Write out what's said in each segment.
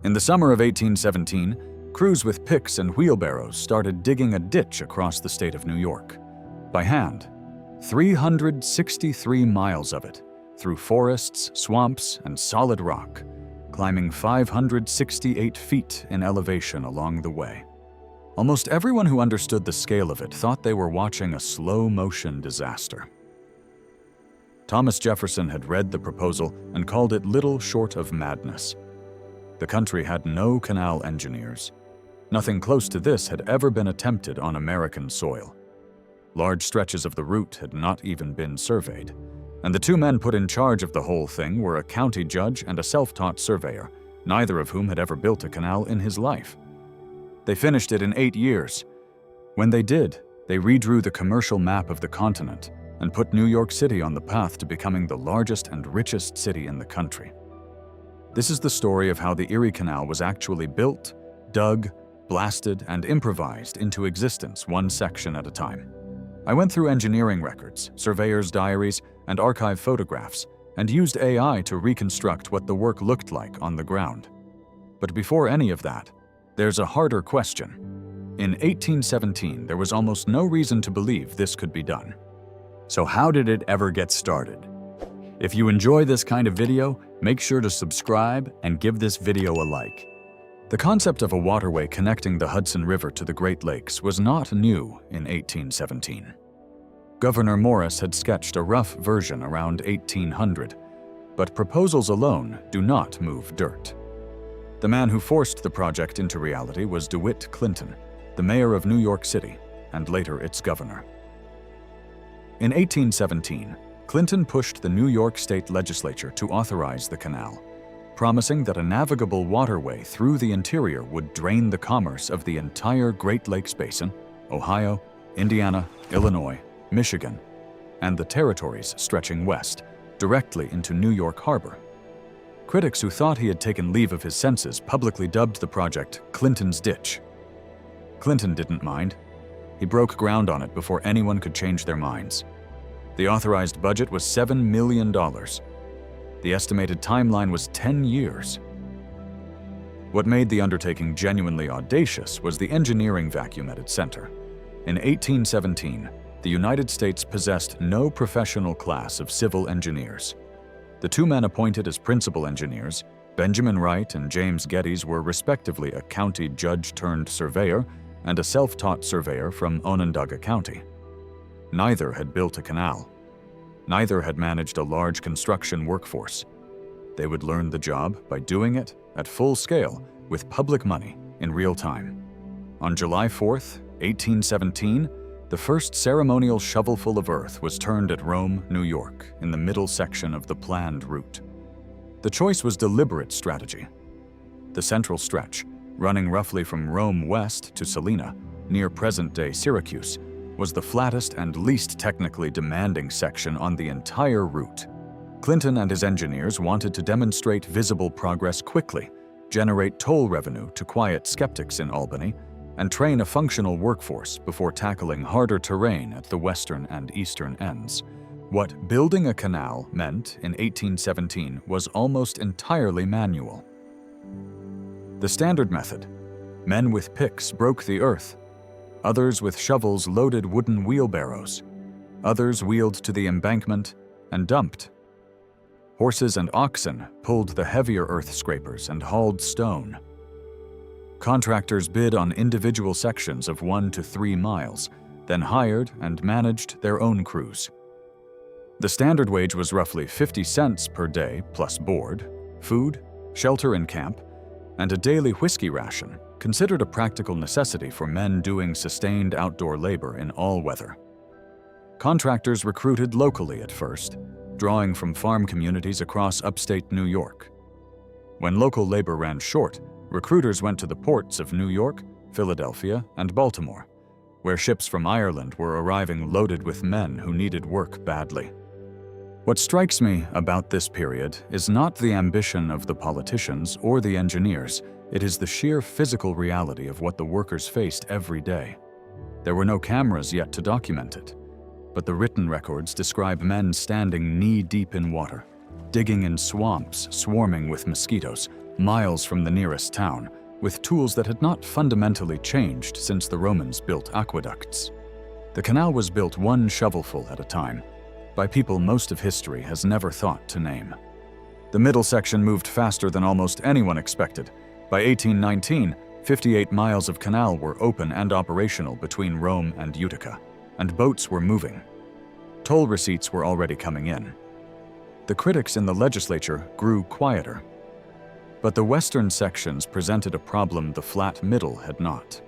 In the summer of 1817, crews with picks and wheelbarrows started digging a ditch across the state of New York. By hand, 363 miles of it, through forests, swamps, and solid rock, climbing 568 feet in elevation along the way. Almost everyone who understood the scale of it thought they were watching a slow-motion disaster. Thomas Jefferson had read the proposal and called it little short of madness. The country had no canal engineers. Nothing close to this had ever been attempted on American soil. Large stretches of the route had not even been surveyed, and the two men put in charge of the whole thing were a county judge and a self-taught surveyor, neither of whom had ever built a canal in his life. They finished it in 8 years. When they did, they redrew the commercial map of the continent and put New York City on the path to becoming the largest and richest city in the country. This is the story of how the Erie Canal was actually built, dug, blasted, and improvised into existence one section at a time. I went through engineering records, surveyors' diaries, and archive photographs, and used AI to reconstruct what the work looked like on the ground. But before any of that, there's a harder question. In 1817, there was almost no reason to believe this could be done. So how did it ever get started? If you enjoy this kind of video, make sure to subscribe and give this video a like. The concept of a waterway connecting the Hudson River to the Great Lakes was not new in 1817. Gouverneur Morris had sketched a rough version around 1800, but proposals alone do not move dirt. The man who forced the project into reality was DeWitt Clinton, the mayor of New York City, and later its governor. In 1817, Clinton pushed the New York State Legislature to authorize the canal, promising that a navigable waterway through the interior would drain the commerce of the entire Great Lakes Basin, Ohio, Indiana, Illinois, Michigan, and the territories stretching west, directly into New York Harbor. Critics who thought he had taken leave of his senses publicly dubbed the project Clinton's Ditch. Clinton didn't mind. He broke ground on it before anyone could change their minds. The authorized budget was $7 million. The estimated timeline was 10 years. What made the undertaking genuinely audacious was the engineering vacuum at its center. In 1817, the United States possessed no professional class of civil engineers. The two men appointed as principal engineers, Benjamin Wright and James Geddes, were respectively a county judge-turned-surveyor and a self-taught surveyor from Onondaga County. Neither had built a canal. Neither had managed a large construction workforce. They would learn the job by doing it at full scale with public money in real time. On July 4th, 1817, the first ceremonial shovelful of earth was turned at Rome, New York, in the middle section of the planned route. The choice was deliberate strategy. The central stretch, running roughly from Rome west to Salina, near present-day Syracuse, was the flattest and least technically demanding section on the entire route. Clinton and his engineers wanted to demonstrate visible progress quickly, generate toll revenue to quiet skeptics in Albany, and train a functional workforce before tackling harder terrain at the western and eastern ends. What building a canal meant in 1817 was almost entirely manual. The standard method: men with picks broke the earth. Others with shovels loaded wooden wheelbarrows. Others wheeled to the embankment and dumped. Horses and oxen pulled the heavier earth scrapers and hauled stone. Contractors bid on individual sections of 1 to 3 miles, then hired and managed their own crews. The standard wage was roughly 50 cents per day plus board, food, shelter in camp, and a daily whiskey ration, considered a practical necessity for men doing sustained outdoor labor in all weather. Contractors recruited locally at first, drawing from farm communities across upstate New York. When local labor ran short, recruiters went to the ports of New York, Philadelphia, and Baltimore, where ships from Ireland were arriving loaded with men who needed work badly. What strikes me about this period is not the ambition of the politicians or the engineers, it is the sheer physical reality of what the workers faced every day. There were no cameras yet to document it, but the written records describe men standing knee-deep in water, digging in swamps swarming with mosquitoes, miles from the nearest town, with tools that had not fundamentally changed since the Romans built aqueducts. The canal was built one shovelful at a time, by people most of history has never thought to name. The middle section moved faster than almost anyone expected. By 1819, 58 miles of canal were open and operational between Rome and Utica, and boats were moving. Toll receipts were already coming in. The critics in the legislature grew quieter. But the western sections presented a problem the flat middle had not.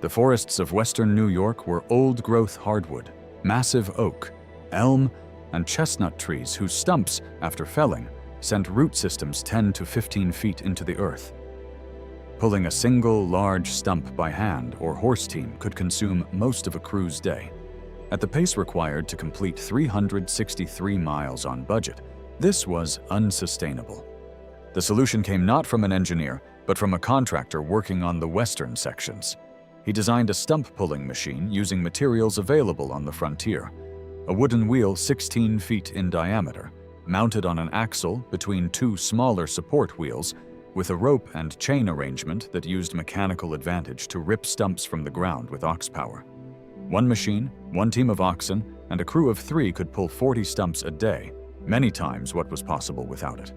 The forests of western New York were old-growth hardwood, massive oak, elm, and chestnut trees whose stumps, after felling, sent root systems 10 to 15 feet into the earth. Pulling a single large stump by hand or horse team could consume most of a crew's day. At the pace required to complete 363 miles on budget, this was unsustainable. The solution came not from an engineer, but from a contractor working on the western sections. He designed a stump-pulling machine using materials available on the frontier. A wooden wheel 16 feet in diameter, mounted on an axle between two smaller support wheels, with a rope and chain arrangement that used mechanical advantage to rip stumps from the ground with ox power. One machine, one team of oxen, and a crew of 3 could pull 40 stumps a day, many times what was possible without it.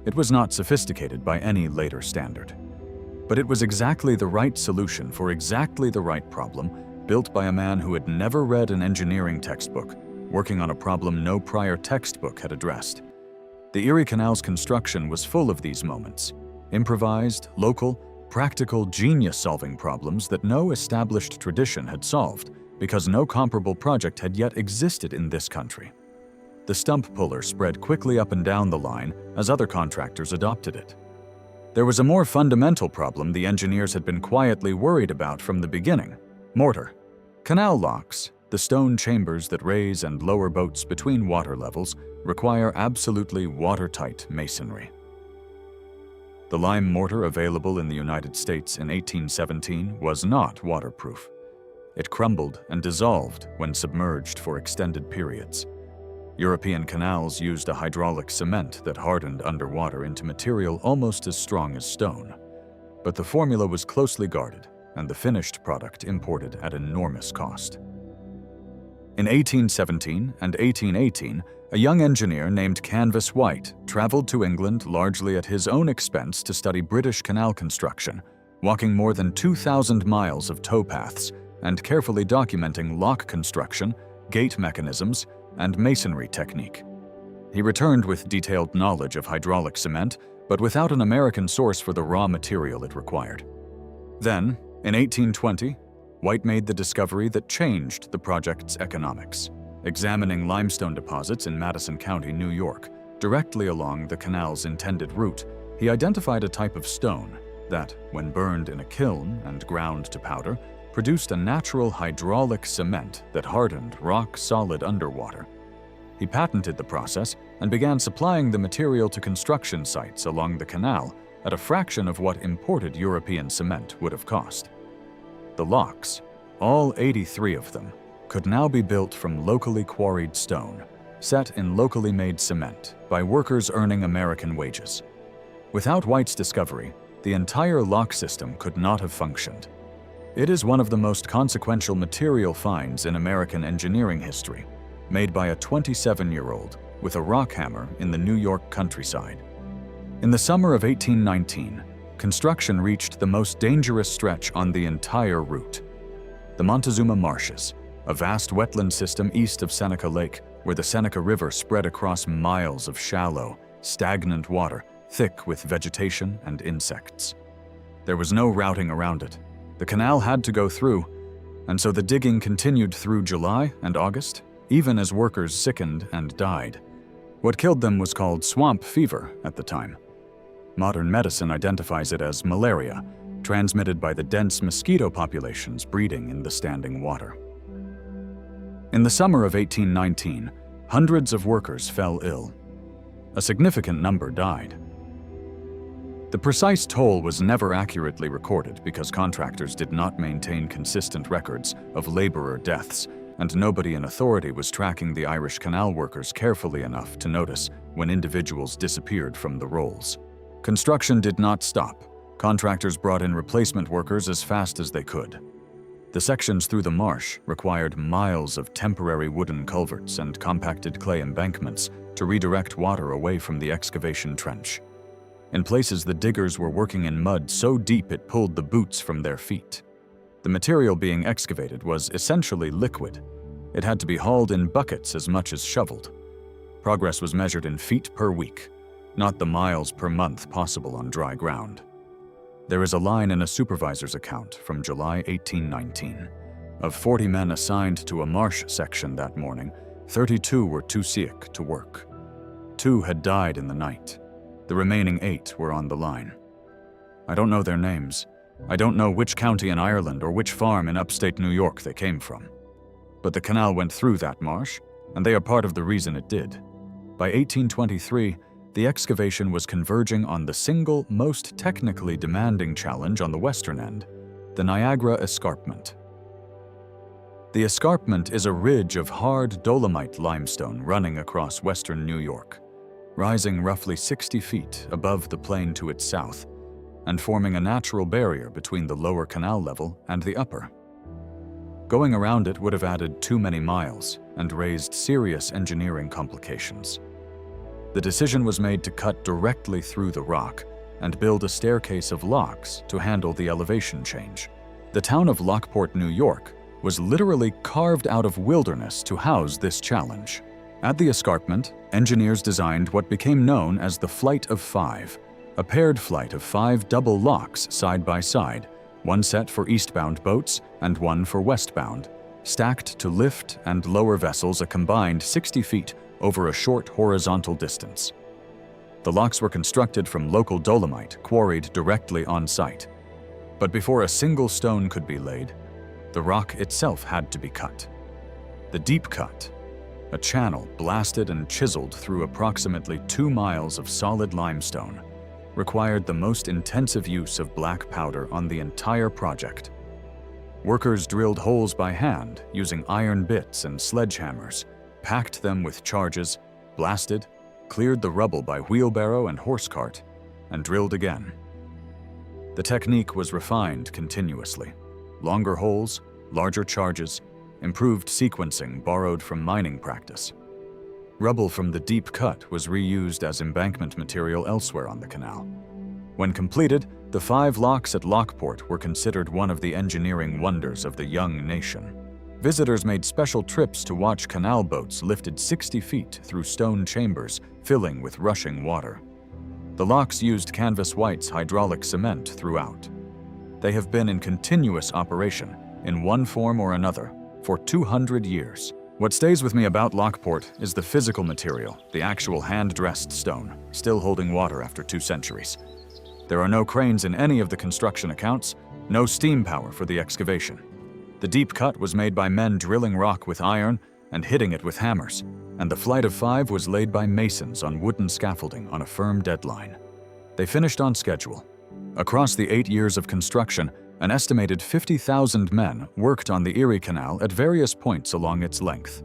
It was not sophisticated by any later standard. But it was exactly the right solution for exactly the right problem, built by a man who had never read an engineering textbook, working on a problem no prior textbook had addressed. The Erie Canal's construction was full of these moments. Improvised, local, practical, genius-solving problems that no established tradition had solved, because no comparable project had yet existed in this country. The stump puller spread quickly up and down the line as other contractors adopted it. There was a more fundamental problem the engineers had been quietly worried about from the beginning: mortar. Canal locks, the stone chambers that raise and lower boats between water levels, require absolutely watertight masonry. The lime mortar available in the United States in 1817 was not waterproof. It crumbled and dissolved when submerged for extended periods. European canals used a hydraulic cement that hardened underwater into material almost as strong as stone. But the formula was closely guarded, and the finished product imported at enormous cost. In 1817 and 1818, a young engineer named Canvas White traveled to England largely at his own expense to study British canal construction, walking more than 2,000 miles of towpaths and carefully documenting lock construction, gate mechanisms, and masonry technique. He returned with detailed knowledge of hydraulic cement, but without an American source for the raw material it required. Then, in 1820, White made the discovery that changed the project's economics. Examining limestone deposits in Madison County, New York, directly along the canal's intended route, he identified a type of stone that, when burned in a kiln and ground to powder, produced a natural hydraulic cement that hardened rock solid underwater. He patented the process and began supplying the material to construction sites along the canal at a fraction of what imported European cement would have cost. The locks, all 83 of them, could now be built from locally quarried stone, set in locally made cement by workers earning American wages. Without White's discovery, the entire lock system could not have functioned. It is one of the most consequential material finds in American engineering history, made by a 27-year-old with a rock hammer in the New York countryside. In the summer of 1819, construction reached the most dangerous stretch on the entire route: the Montezuma Marshes, a vast wetland system east of Seneca Lake, where the Seneca River spread across miles of shallow, stagnant water, thick with vegetation and insects. There was no routing around it. The canal had to go through, and so the digging continued through July and August, even as workers sickened and died. What killed them was called swamp fever at the time. Modern medicine identifies it as malaria, transmitted by the dense mosquito populations breeding in the standing water. In the summer of 1819, hundreds of workers fell ill. A significant number died. The precise toll was never accurately recorded because contractors did not maintain consistent records of laborer deaths, and nobody in authority was tracking the Irish canal workers carefully enough to notice when individuals disappeared from the rolls. Construction did not stop. Contractors brought in replacement workers as fast as they could. The sections through the marsh required miles of temporary wooden culverts and compacted clay embankments to redirect water away from the excavation trench. In places, the diggers were working in mud so deep it pulled the boots from their feet. The material being excavated was essentially liquid. It had to be hauled in buckets as much as shoveled. Progress was measured in feet per week, not the miles per month possible on dry ground. There is a line in a supervisor's account from July 1819. Of 40 men assigned to a marsh section that morning, 32 were too sick to work. 2 had died in the night. The remaining 8 were on the line. I don't know their names. I don't know which county in Ireland or which farm in upstate New York they came from. But the canal went through that marsh, and they are part of the reason it did. By 1823, the excavation was converging on the single most technically demanding challenge on the western end, the Niagara Escarpment. The escarpment is a ridge of hard dolomite limestone running across western New York, rising roughly 60 feet above the plain to its south, and forming a natural barrier between the lower canal level and the upper. Going around it would have added too many miles and raised serious engineering complications. The decision was made to cut directly through the rock and build a staircase of locks to handle the elevation change. The town of Lockport, New York, was literally carved out of wilderness to house this challenge. At the escarpment, engineers designed what became known as the Flight of 5, a paired flight of 5 double locks side by side, one set for eastbound boats and one for westbound, stacked to lift and lower vessels a combined 60 feet over a short horizontal distance. The locks were constructed from local dolomite quarried directly on site. But before a single stone could be laid, the rock itself had to be cut. The deep cut, a channel blasted and chiseled through approximately 2 miles of solid limestone, required the most intensive use of black powder on the entire project. Workers drilled holes by hand using iron bits and sledgehammers, packed them with charges, blasted, cleared the rubble by wheelbarrow and horse cart, and drilled again. The technique was refined continuously. Longer holes, larger charges, improved sequencing borrowed from mining practice. Rubble from the deep cut was reused as embankment material elsewhere on the canal. When completed, the 5 locks at Lockport were considered one of the engineering wonders of the young nation. Visitors made special trips to watch canal boats lifted 60 feet through stone chambers, filling with rushing water. The locks used Canvas White's hydraulic cement throughout. They have been in continuous operation, in one form or another, for 200 years. What stays with me about Lockport is the physical material, the actual hand-dressed stone, still holding water after 2 centuries. There are no cranes in any of the construction accounts, no steam power for the excavation. The deep cut was made by men drilling rock with iron and hitting it with hammers, and the Flight of 5 was laid by masons on wooden scaffolding on a firm deadline. They finished on schedule. Across the 8 years of construction, an estimated 50,000 men worked on the Erie Canal at various points along its length.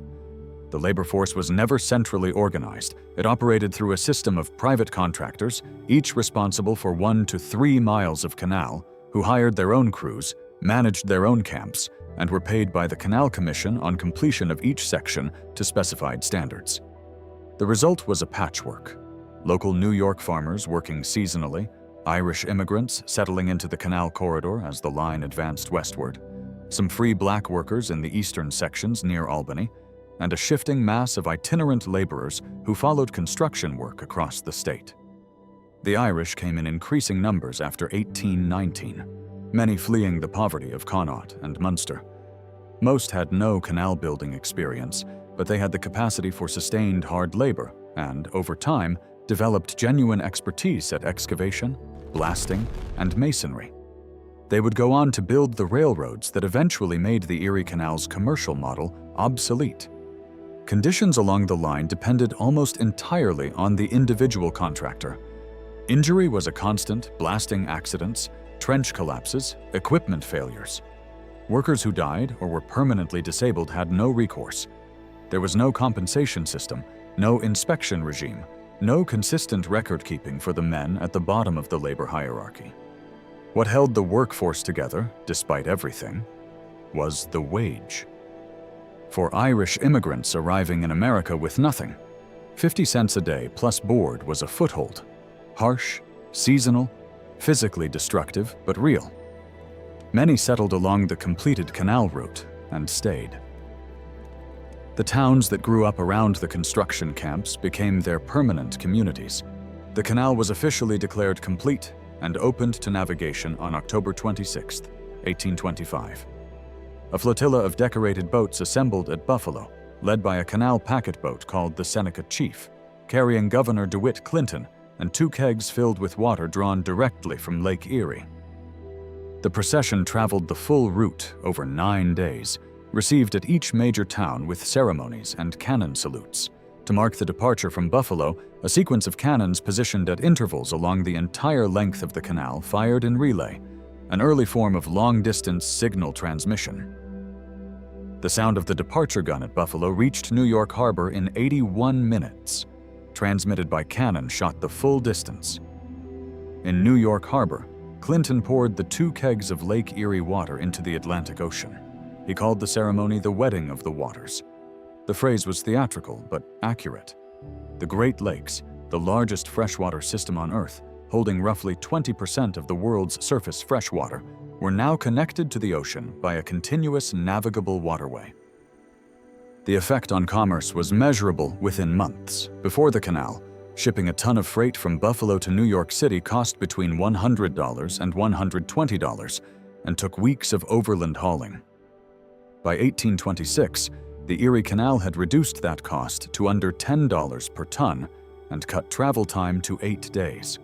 The labor force was never centrally organized. It operated through a system of private contractors, each responsible for 1 to 3 miles of canal, who hired their own crews, managed their own camps, and were paid by the Canal Commission on completion of each section to specified standards. The result was a patchwork. Local New York farmers working seasonally, Irish immigrants settling into the canal corridor as the line advanced westward, some free black workers in the eastern sections near Albany, and a shifting mass of itinerant laborers who followed construction work across the state. The Irish came in increasing numbers after 1819, many fleeing the poverty of Connaught and Munster. Most had no canal building experience, but they had the capacity for sustained hard labor and, over time, developed genuine expertise at excavation, blasting, and masonry. They would go on to build the railroads that eventually made the Erie Canal's commercial model obsolete. Conditions along the line depended almost entirely on the individual contractor. Injury was a constant, blasting accidents, trench collapses, equipment failures. Workers who died or were permanently disabled had no recourse. There was no compensation system, no inspection regime, no consistent record-keeping for the men at the bottom of the labor hierarchy. What held the workforce together, despite everything, was the wage. For Irish immigrants arriving in America with nothing, 50 cents a day plus board was a foothold. Harsh, seasonal, physically destructive, but real. Many settled along the completed canal route and stayed. The towns that grew up around the construction camps became their permanent communities. The canal was officially declared complete and opened to navigation on October 26, 1825. A flotilla of decorated boats assembled at Buffalo, led by a canal packet boat called the Seneca Chief, carrying Governor DeWitt Clinton and 2 kegs filled with water drawn directly from Lake Erie. The procession traveled the full route over 9 days, received at each major town with ceremonies and cannon salutes. To mark the departure from Buffalo, a sequence of cannons positioned at intervals along the entire length of the canal fired in relay, an early form of long-distance signal transmission. The sound of the departure gun at Buffalo reached New York Harbor in 81 minutes. Transmitted by cannon shot the full distance. In New York Harbor, Clinton poured the 2 kegs of Lake Erie water into the Atlantic Ocean. He called the ceremony the Wedding of the Waters. The phrase was theatrical, but accurate. The Great Lakes, the largest freshwater system on Earth, holding roughly 20% of the world's surface freshwater, were now connected to the ocean by a continuous navigable waterway. The effect on commerce was measurable within months. Before the canal, shipping a ton of freight from Buffalo to New York City cost between $100 and $120 and took weeks of overland hauling. By 1826, the Erie Canal had reduced that cost to under $10 per ton and cut travel time to 8 days.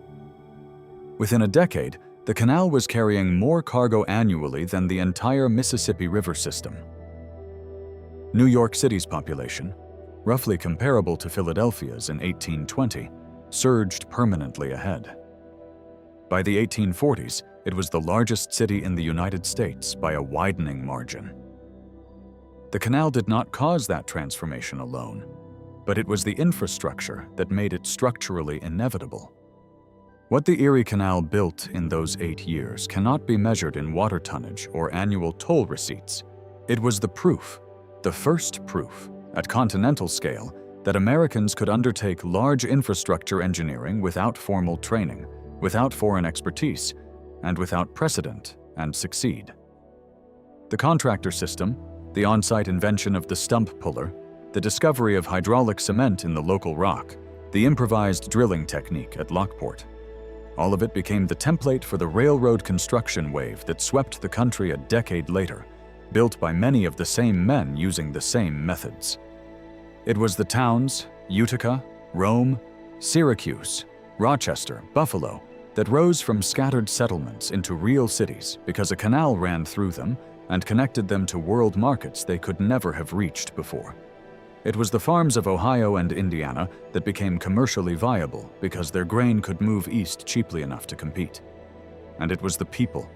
Within a decade, the canal was carrying more cargo annually than the entire Mississippi River system. New York City's population, roughly comparable to Philadelphia's in 1820, surged permanently ahead. By the 1840s, it was the largest city in the United States by a widening margin. The canal did not cause that transformation alone, but it was the infrastructure that made it structurally inevitable. What the Erie Canal built in those 8 years cannot be measured in water tonnage or annual toll receipts. It was the proof, the first proof, at continental scale, that Americans could undertake large infrastructure engineering without formal training, without foreign expertise, and without precedent, and succeed. The contractor system, the on-site invention of the stump puller, the discovery of hydraulic cement in the local rock, the improvised drilling technique at Lockport. All of it became the template for the railroad construction wave that swept the country a decade later, built by many of the same men using the same methods. It was the towns, Utica, Rome, Syracuse, Rochester, Buffalo, that rose from scattered settlements into real cities because a canal ran through them and connected them to world markets they could never have reached before. It was the farms of Ohio and Indiana that became commercially viable because their grain could move east cheaply enough to compete. And it was the people.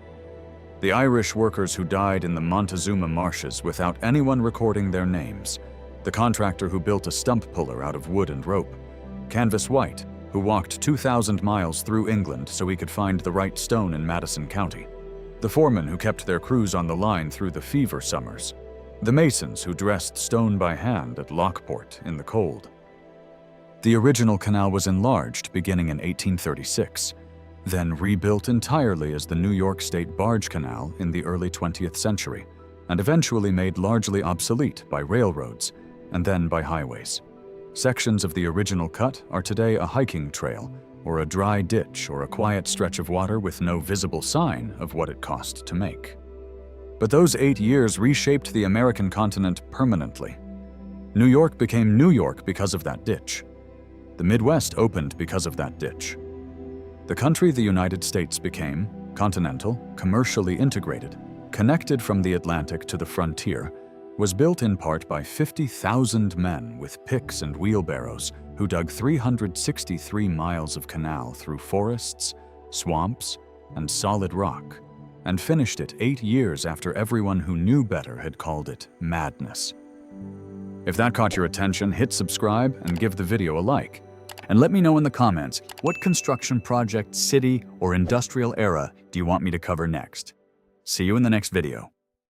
The Irish workers who died in the Montezuma Marshes without anyone recording their names, the contractor who built a stump puller out of wood and rope, Canvas White, who walked 2,000 miles through England so he could find the right stone in Madison County, the foremen who kept their crews on the line through the fever summers, the masons who dressed stone by hand at Lockport in the cold. The original canal was enlarged beginning in 1836, then rebuilt entirely as the New York State Barge Canal in the early 20th century, and eventually made largely obsolete by railroads and then by highways. Sections of the original cut are today a hiking trail, or a dry ditch, or a quiet stretch of water with no visible sign of what it cost to make. But those 8 years reshaped the American continent permanently. New York became New York because of that ditch. The Midwest opened because of that ditch. The country the United States became, continental, commercially integrated, connected from the Atlantic to the frontier, was built in part by 50,000 men with picks and wheelbarrows who dug 363 miles of canal through forests, swamps, and solid rock, and finished it 8 years after everyone who knew better had called it madness. If that caught your attention, hit subscribe and give the video a like. And let me know in the comments, what construction project, city, or industrial era do you want me to cover next? See you in the next video.